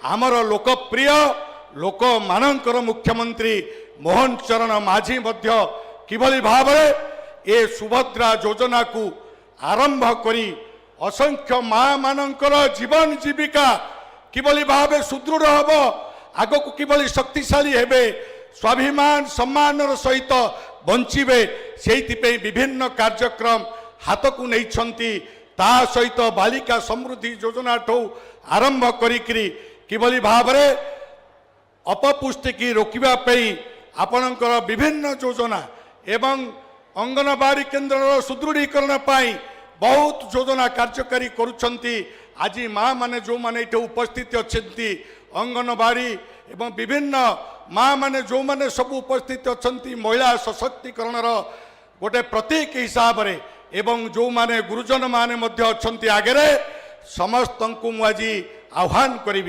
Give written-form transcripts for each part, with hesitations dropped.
आमर लोकप्रिय लोक मानकर मुख्यमंत्री मोहन चरण माझी मध्य किभली भाव ए सुभद्रा योजना को आरंभ करी असंख्य माँ मानकर जीवन जीविका किभली भाव सुदृढ़ हम आग को किभली शक्तिशाली हेबे स्वाभिमान सम्मान सहित बंचिबे से विभिन्न कार्यक्रम हाथ को नहीं ता सहित बालिका समृद्धि योजना ठो आरंभ करी किभली भाव अपपुष्टि की रोकवा आपणकर विभिन्न योजना एवं अंगनवाड़ी केन्द्र सुदृढ़ीकरण बहुत योजना कार्यकारी करुछंती। आज माँ माने जो माने ये उपस्थित अच्छा अंगनवाड़ी एवं विभिन्न माँ माने जो माने सब उपस्थित अच्छा महिला सशक्तिकरण गोटे प्रतीक हिसाब रे एवं जो माने गुरुजन माने मध्य अच्छंती आगे समस्त को मुझे आह्वान करी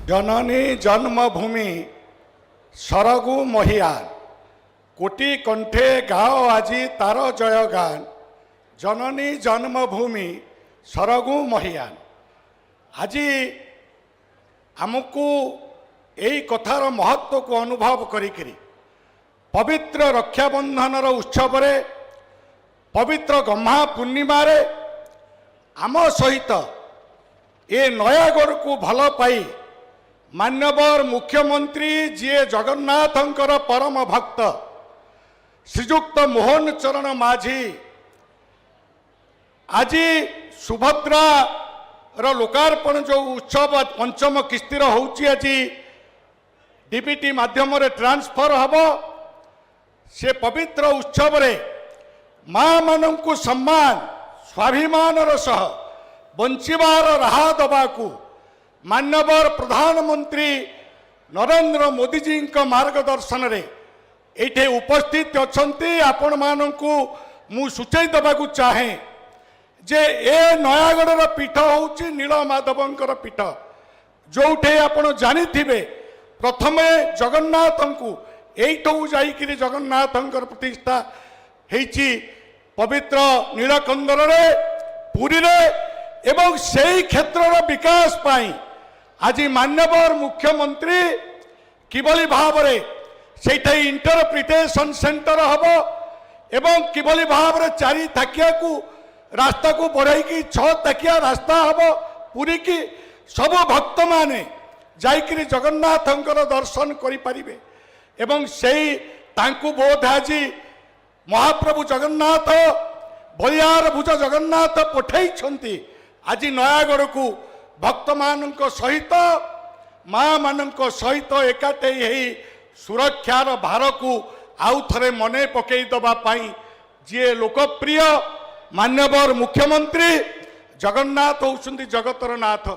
जननी जन्मभूमि सरगु महियान कोटि कंठे गाओ आजी तार जय गान जननी जन्मभूमि सरगु महियान। आज आमको यही कथार महत्व को अनुभव करी पवित्र रक्षाबंधन उत्सव रे पवित्र गम्हा पूर्णिमा रे आम सहित ए नयागढ़ को भल पाई मान्यवर मुख्यमंत्री जी जगन्नाथंकर परम भक्त श्रीजुक्त मोहन चरण माझी आज सुभद्रा लोकार्पण जो उत्सव पंचम किस्तिर होची आज डीबीटी माध्यम रे ट्रांसफर हब से पवित्र उत्सव रे माँ मानू सम्मान स्वाभिमान सह बंचिबार राह दबाकू मान्यवर प्रधानमंत्री नरेंद्र मोदी जी मार्गदर्शन रे एठे उपस्थित अच्छंती आपण मानू मु सूचई दबाकू चाहे जे ए नयागढ़ पीठ होची नीलमाधवंकर पीठ जोठे आपण जानिथिबे प्रथमे जगन्नाथ को एठू जाइकिरी जगन्नाथंकर प्रतिष्ठा हेची पवित्र नीलकंदर रे पुरी रे एवं सेही क्षेत्र विकास पाई आज मान्यवर मुख्यमंत्री किभली भाव रे सेठे इंटरप्रिटेशन सेंटर हब एवं किभली भाव रे चारि थाकिया को रास्ता को बढ़ाई 6 थाकिया रास्ता हब पुरी की सब भक्त माने जाइकिरी जगन्नाथंकर दर्शन करि परिबे एवं सेही तांकु बोध आज महाप्रभु जगन्नाथ बलियार भुज जगन्नाथ पठै आज नयागढ़ को भक्त मान सहित माँ मान सहित एकाटे ही सुरक्षार भार को आउ थे मने पकई दवाई जी लोकप्रिय मान्यवर मुख्यमंत्री जगन्नाथ होउछंती जगतर नाथ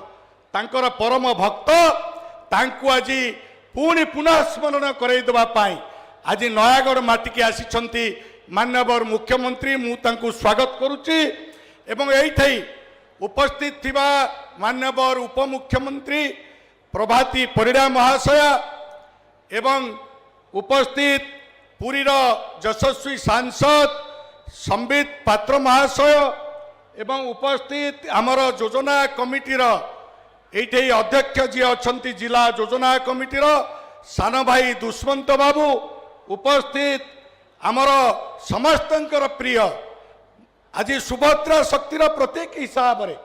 तांकर परम भक्त तांकु आज पुणी पुनः स्मरण करई दवाई आज नयागढ़ माटिकी आसी मान्यवर मुख्यमंत्री मु तांकु स्वागत करुच्ची एवं एई उपस्थित थिबा मान्यवर उपमुख्यमंत्री प्रभाती परिड़ा महाशया एवं उपस्थित पुरीर यशस्वी सांसद संबित पात्र महाशय एवं उपस्थित आमर योजना कमिटीर एठे अध्यक्ष जी अच्छा जिला योजना कमिटीर सान भाई दुष्मंत बाबू उपस्थित आमर समस्तंकर प्रिय आज सुभद्रा शक्तिर प्रतीक हिसाब रे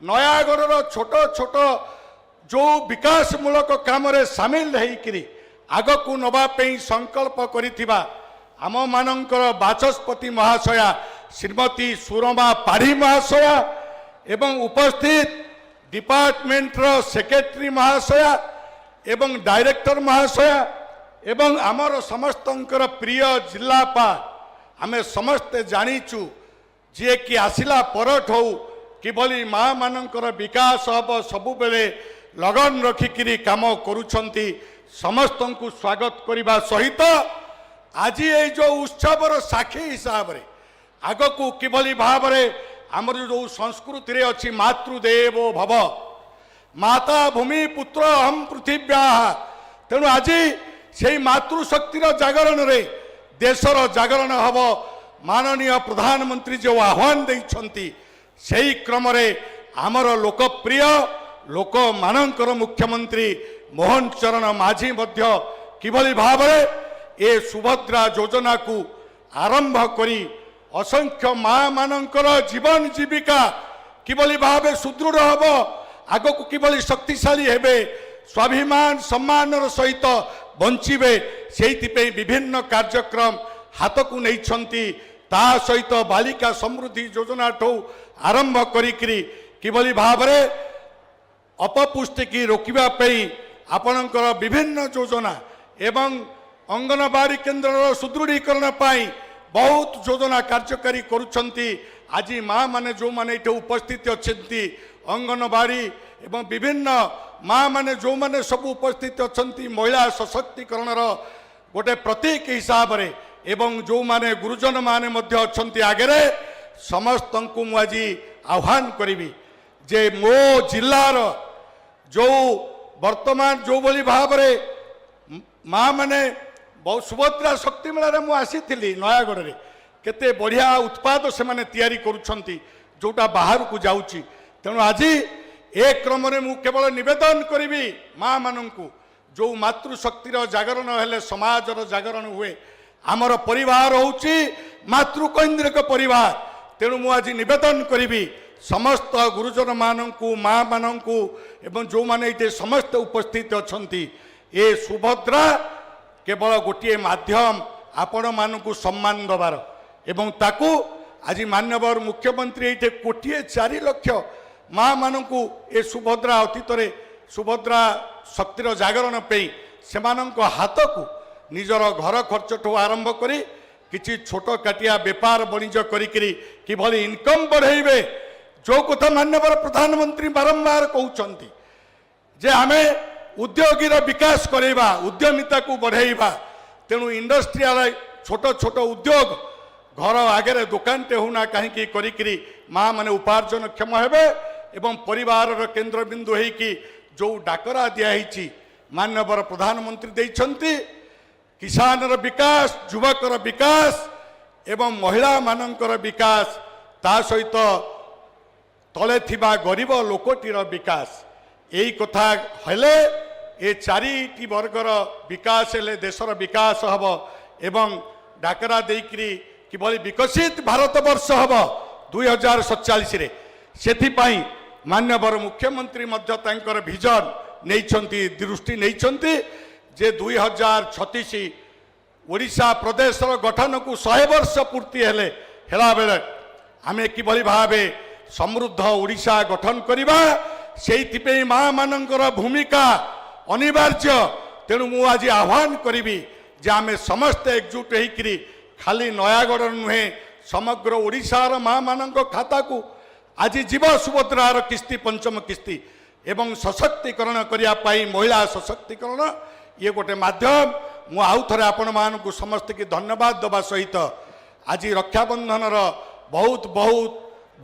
नयागढ़ छोट छोट जो विकास मूलक काम रे सामिल होइकरी आग को नवाई संकल्प करिथिबा आम मानकर बाचस्पति महाशया श्रीमती सुरमा पाढ़ी महाशया एवं उपस्थित डिपार्टमेंट रो सेक्रेटरी महाशया एवं डायरेक्टर महाशया एवं आमर समस्तंकर प्रिय जिलापाल आमे समस्ते जानिचु जी कि आसिला परठ हो किभली माँ मानकर विकास हम सबु बेले लगन रखिकी काम करुछंती समस्त को स्वागत करने सहित आज ये जो उत्सवर साक्षी हिसाब रे आग को किभली भाव रे आमर जो संस्कृति रे अच्छी मातृदेवो भव माता भूमि पुत्र अहम पृथिव्या तेणु आज से मातृशक्तिर जागरण रे देशर जागरण हम माननीय प्रधानमंत्री जो आह्वान देइछंती सेही क्रम रे आमर लोकप्रिय ଲୋକମାନଙ୍କର ମୁଖ୍ୟମନ୍ତ୍ରୀ ମୋହନ ଚରଣ ମାଝୀ ମଧ୍ୟ କିଭଳି ଭାବରେ ଏ ସୁଭଦ୍ରା ଯୋଜନାକୁ ଆରମ୍ଭ କରି ଅସଂଖ୍ୟ ମାମାନଙ୍କର ଜୀବନ ଜୀବିକା କିଭଳି ଭାବେ ସୁଦୃଢ଼ ହେବ, ଆଗକୁ କିଭଳି ଶକ୍ତିଶାଳୀ ହେବେ, ସ୍ୱାଭିମାନ ସମ୍ମାନର ସହିତ ବଞ୍ଚିବେ, ସେଇଥିପାଇଁ ବିଭିନ୍ନ କାର୍ଯ୍ୟକ୍ରମ ହାତକୁ ନେଇଛନ୍ତି। ତା ସହିତ ବାଳିକା ସମୃଦ୍ଧି ଯୋଜନାଠୁ ଆରମ୍ଭ କରିକିରି କିଭଳି ଭାବରେ ଅପପୁଷ୍ଟିକି ରୋକିବା ପାଇଁ ଆପଣଙ୍କର ବିଭିନ୍ନ ଯୋଜନା ଏବଂ ଅଙ୍ଗନବାଡ଼ି କେନ୍ଦ୍ରର ସୁଦୃଢ଼ୀକରଣ ପାଇଁ ବହୁତ ଯୋଜନା କାର୍ଯ୍ୟକାରୀ କରୁଛନ୍ତି। ଆଜି ମା ମାନେ ଯେଉଁମାନେ ଏଠି ଉପସ୍ଥିତ ଅଛନ୍ତି, ଅଙ୍ଗନବାଡ଼ି ଏବଂ ବିଭିନ୍ନ ମା ମାନେ ଯେଉଁମାନେ ସବୁ ଉପସ୍ଥିତ ଅଛନ୍ତି, ମହିଳା ସଶକ୍ତିକରଣର ଗୋଟେ ପ୍ରତୀକ ହିସାବରେ ଏବଂ ଯେଉଁମାନେ ଗୁରୁଜନ ମାନେ ମଧ୍ୟ ଅଛନ୍ତି ଆଗରେ, ସମସ୍ତଙ୍କୁ ମୁଁ ଆଜି ଆହ୍ୱାନ କରିବି ଯେ ମୋ ଜିଲ୍ଲାର ଯେଉଁ ବର୍ତ୍ତମାନ ଯେଉଁଭଳି ଭାବରେ ମା ମାନେ ସୁଭଦ୍ରା ଶକ୍ତି ମେଳାରେ ମୁଁ ଆସିଥିଲି ନୟାଗଡ଼ରେ, କେତେ ବଢ଼ିଆ ଉତ୍ପାଦ ସେମାନେ ତିଆରି କରୁଛନ୍ତି ଯେଉଁଟା ବାହାରକୁ ଯାଉଛି। ତେଣୁ ଆଜି ଏ କ୍ରମରେ ମୁଁ କେବଳ ନିବେଦନ କରିବି ମା ମାନଙ୍କୁ, ଯେଉଁ ମାତୃଶକ୍ତିର ଜାଗରଣ ହେଲେ ସମାଜର ଜାଗରଣ ହୁଏ। ଆମର ପରିବାର ହେଉଛି ମାତୃକୈନ୍ଦ୍ରିକ ପରିବାର। ତେଣୁ ମୁଁ ଆଜି ନିବେଦନ କରିବି ସମସ୍ତ ଗୁରୁଜନ ମାନଙ୍କୁ, ମା ମାନଙ୍କୁ ଏବଂ ଯେଉଁମାନେ ଏଠି ସମସ୍ତେ ଉପସ୍ଥିତ ଅଛନ୍ତି, ଏ ସୁଭଦ୍ରା କେବଳ ଗୋଟିଏ ମାଧ୍ୟମ ଆପଣମାନଙ୍କୁ ସମ୍ମାନ ଦେବାର ଏବଂ ତାକୁ ଆଜି ମାନ୍ୟବର ମୁଖ୍ୟମନ୍ତ୍ରୀ ଏଇଠି 1,04,00,000 ମା ମାନଙ୍କୁ ଏ ସୁଭଦ୍ରା ଅତୀତରେ ସୁଭଦ୍ରା ଶକ୍ତିର ଜାଗରଣ ପାଇଁ ସେମାନଙ୍କ ହାତକୁ ନିଜର ଘର ଖର୍ଚ୍ଚଠୁ ଆରମ୍ଭ କରି କିଛି ଛୋଟ କାଟିଆ ବେପାର ବାଣିଜ୍ୟ କରିକିରି କିଭଳି ଇନକମ୍ ବଢ଼େଇବେ, ଯେଉଁ କଥା ମାନ୍ୟବର ପ୍ରଧାନମନ୍ତ୍ରୀ ବାରମ୍ବାର କହୁଛନ୍ତି ଯେ ଆମେ ଉଦ୍ୟୋଗୀର ବିକାଶ କରାଇବା, ଉଦ୍ୟମିତାକୁ ବଢ଼େଇବା। ତେଣୁ ଇଣ୍ଡଷ୍ଟ୍ରିଆଲ ଛୋଟ ଛୋଟ ଉଦ୍ୟୋଗ ଘର ଆଗରେ ଦୋକାନଟେ ହେଉନା କାହିଁକି କରିକିରି ମା ମାନେ ଉପାର୍ଜନକ୍ଷମ ହେବେ ଏବଂ ପରିବାରର କେନ୍ଦ୍ରବିନ୍ଦୁ ହେଇକି ଯେଉଁ ଡାକରା ଦିଆହେଇଛି ମାନ୍ୟବର ପ୍ରଧାନମନ୍ତ୍ରୀ ଦେଇଛନ୍ତି, କିଷାନର ବିକାଶ, ଯୁବକର ବିକାଶ ଏବଂ ମହିଳାମାନଙ୍କର ବିକାଶ, ତା ସହିତ ତଳେ ଥିବା ଗରିବ ଲୋକଟିର ବିକାଶ, ଏଇ କଥା ହେଲେ ଏ 4ଟି ବର୍ଗର ବିକାଶ ହେଲେ ଦେଶର ବିକାଶ ହେବ ଏବଂ ଡାକରା ଦେଇକିରି କିଭଳି ବିକଶିତ ଭାରତବର୍ଷ ହେବ 2047ରେ। ସେଥିପାଇଁ ମାନ୍ୟବର ମୁଖ୍ୟମନ୍ତ୍ରୀ ମଧ୍ୟ ତାଙ୍କର ଭିଜନ ନେଇଛନ୍ତି, ଦୃଷ୍ଟି ନେଇଛନ୍ତି ଯେ 2036 ଓଡ଼ିଶା ପ୍ରଦେଶର ଗଠନକୁ 100 ବର୍ଷ ପୂର୍ତ୍ତି ହେଲା ବେଳେ ଆମେ କିଭଳି ଭାବେ ସମୃଦ୍ଧ ଓଡ଼ିଶା ଗଠନ କରିବା, ସେଇଥିପାଇଁ ମା ମାନଙ୍କର ଭୂମିକା ଅନିବାର୍ଯ୍ୟ। ତେଣୁ ମୁଁ ଆଜି ଆହ୍ୱାନ କରିବି ଯେ ଆମେ ସମସ୍ତେ ଏକଜୁଟ ହେଇକିରି ଖାଲି ନୟାଗଡ଼ ନୁହେଁ, ସମଗ୍ର ଓଡ଼ିଶାର ମା ମାନଙ୍କ ଖାତାକୁ ଆଜି ଯିବ ସୁଭଦ୍ରାର କିସ୍ତି, ପଞ୍ଚମ କିସ୍ତି ଏବଂ ସଶକ୍ତିକରଣ କରିବା ପାଇଁ ମହିଳା ସଶକ୍ତିକରଣ ଇଏ ଗୋଟେ ମାଧ୍ୟମ। ମୁଁ ଆଉ ଥରେ ଆପଣମାନଙ୍କୁ ସମସ୍ତଙ୍କୁ ଧନ୍ୟବାଦ ଦେବା ସହିତ ଆଜି ରକ୍ଷାବନ୍ଧନର ବହୁତ ବହୁତ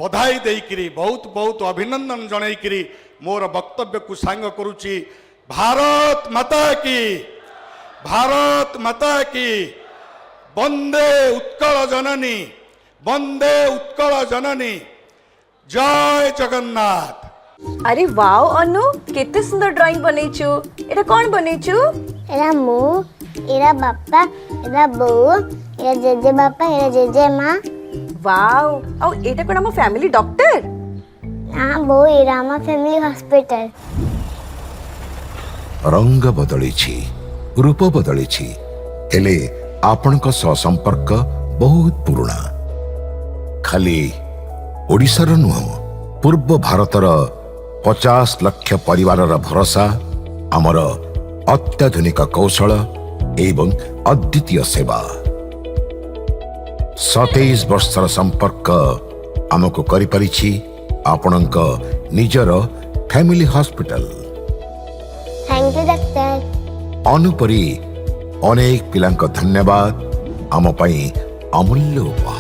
ବଧାଇ ଦେଇକିରି ବହୁତ ବହୁତ ଅଭିନନ୍ଦନ ଜଣାଇକିରି ମୋର ବକ୍ତବ୍ୟକୁ ସାଙ୍ଗ କରୁଛି। ଭାରତ ମାତା କି, ଭାରତ ମାତା କି, ବନ୍ଦେ ଉତ୍କଳ ଜନନୀ, ବନ୍ଦେ ଉତ୍କଳ ଜନନୀ, ଜୟ ଜଗନ୍ନାଥ। अरे वाओ अनु, केते सुंदर ड्राइंग बनेछु। एटा कोन बनेछु? एरा मु, एरा बापा, एरा बो, एरा जेजे बापा, एरा जेजे माँ। वाओ, औ एटा कोन हम फैमिली डॉक्टर? हाँ बो, एरा हम फैमिली हॉस्पिटल। रंग बदलिछि, रूप बदलिछि, हेले आपणक संपर्क बहुत पुराना। खाली ओडिशार नुह, पूर्व भारतर 50 लाख परिवार भरोसा, आमर अत्याधुनिक कौशल एवं अद्वितीय सेवा। 27 वर्षर संपर्क आमको करि परिछि आपणक निजर family hospital. Thank you doctor. अनुपरी अनेक पिलांक धन्यवाद आम पई अमूल्य उपहार।